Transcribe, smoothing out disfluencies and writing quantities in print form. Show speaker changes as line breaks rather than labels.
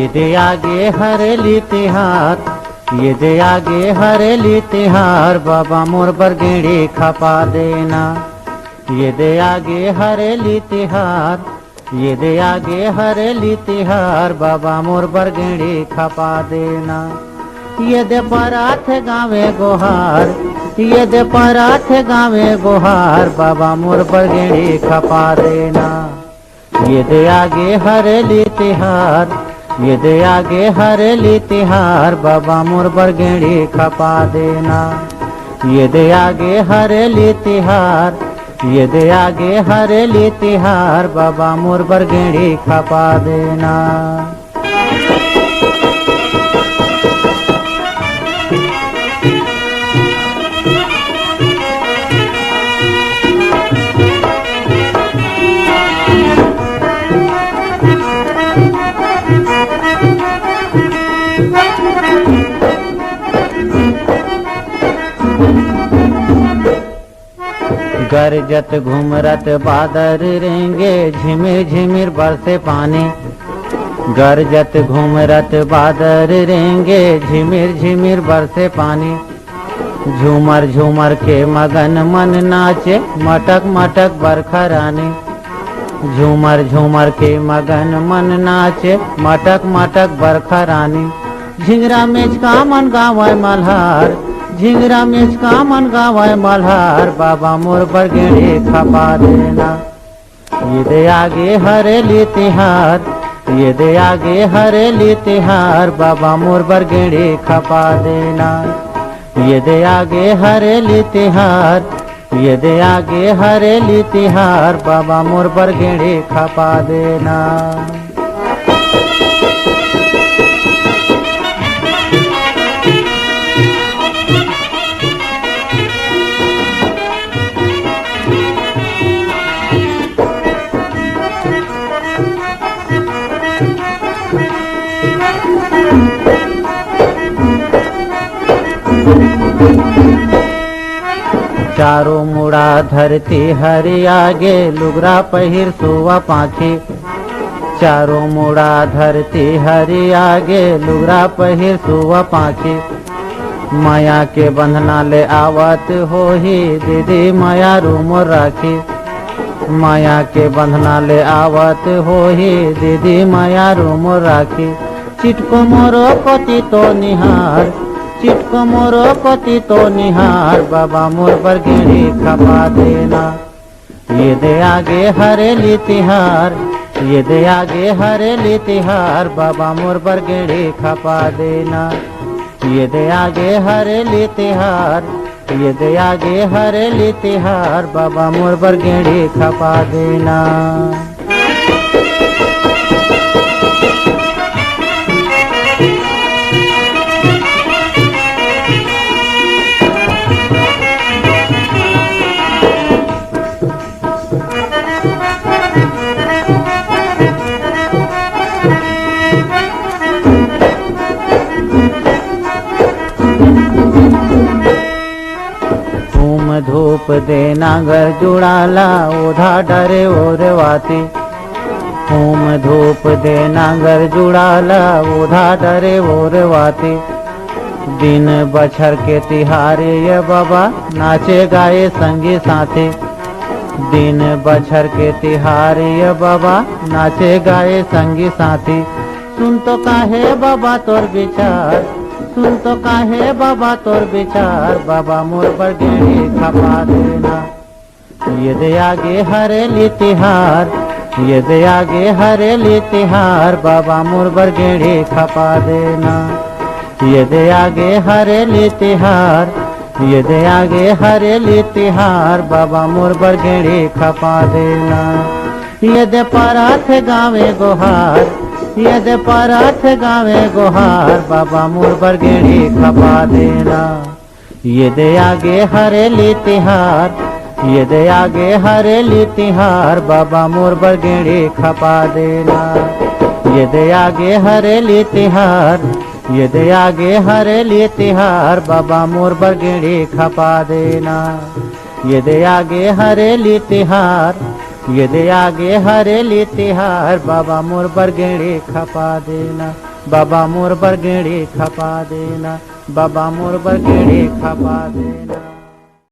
ये दे आगे हरेली तिहार, ये दे आगे हरेली तिहार, बाबा मोर बरगेड़ी खपा देना। ये दे आगे हरेली तिहार, ये दे आगे हरेली तिहार, बाबा मोर बरगेड़ी खपा देना। ये दे पराठ गावे गोहार, ये दे पराठ गावे गोहार, बाबा मोर बरगेड़ी खपा देना। ये दे आगे हरेली तिहार, ये दे आगे हरेली तिहार, बाबा मोर बरगेड़ी खपा देना। ये दे आगे हरेली तिहार, ये दे आगे हरेली तिहार, बाबा मोर बरगेड़ी खपा देना। गरजत घुमरत बादर रेंगे, झिमिर झिमिर बरसे पानी। गरजत घुमरत बादर रेंगे, झिमिर झिमिर बरसे पानी। झूमर झूमर के मगन मन नाचे, मटक मटक बरखा रानी। झूमर झूमर के मगन मन नाचे, मटक मटक बरखा रानी। झिंगरा मेचका मन गावे मल्हार, झिंगरा मेचका मन गावे मल्हार, बाबा मोर बरगेड़ी खपा देना। ये दे आगे हरेली तिहार, ये दे आगे हरेली तिहार, बाबा मोर बरगेड़ी खपा देना। ये दे आगे हरेली तिहार, ये दे आगे हरेली तिहार, बाबा मोर बरगेड़ी खपा देना। चारों मुड़ा धरती हरि आगे, लुगरा पहिर सुवा पाखी। चारों मुड़ा धरती हरि आगे, लुगरा पहिर सुवा पाखी। माया के बंधना ले आवत होही, दीदी माया रूमो राखी। माया के बंधना ले आवत होही, दीदी माया रूमो राखी। चिटको मोरो पति तो निहार, चिटको मोरो पति तो निहार, बाबा मोर बरगेड़ी खपा देना। ये दे आगे हरेली तिहार, ये दे आगे हरेली तिहार, बाबा मोर बरगेड़ी खपा देना। ये दे आगे हरेली तिहार, ये दे आगे हरेली तिहार, बाबा मोर बरगेड़ी खपा देना। धूप दे नागर जुड़ाला, ओधा डरे ओरवाती। होम धूप दे नागर जुड़ाला, ओधा डरे ओरवाती। दिन बछर के तिहार ये बाबा, नाचे गाए संगी साथी। दिन बछर के तिहार ये बाबा, नाचे गाए संगी साथी। सुन तो काहे बाबा तोर विचार, सुन तो काहे बाबा तोर विचार, बाबा मोर बरगेड़ी खपा देना। ये दे आगे हरेली तिहार, ये दे आगे हरेली तिहार, बाबा मोर बरगेड़ी खपा देना। ये दे आगे हरेली तिहार, ये दे आगे हरेली तिहार, बाबा मोर बरगेड़ी खपा देना। ये दे पराठ गावे गोहार, ये दे पराठ गावे गोहार, बाबा मोर बरगेड़ी खपा देना। ये दे आगे हरेली तिहार, ये दे आगे हरेली तिहार, बाबा मोर बरगेड़ी खपा देना। ये दे आगे हरेली तिहार, ये दे आगे हरेली तिहार, बाबा मोर बरगेड़ी खपा देना। ये दे आगे हरेली तिहार, ये दे आगे हरेली तिहार, बाबा मोर बरगेड़ी खपा देना। बाबा मोर पर गेड़ी खपा देना, बाबा मोर पर गेड़ी खपा देना।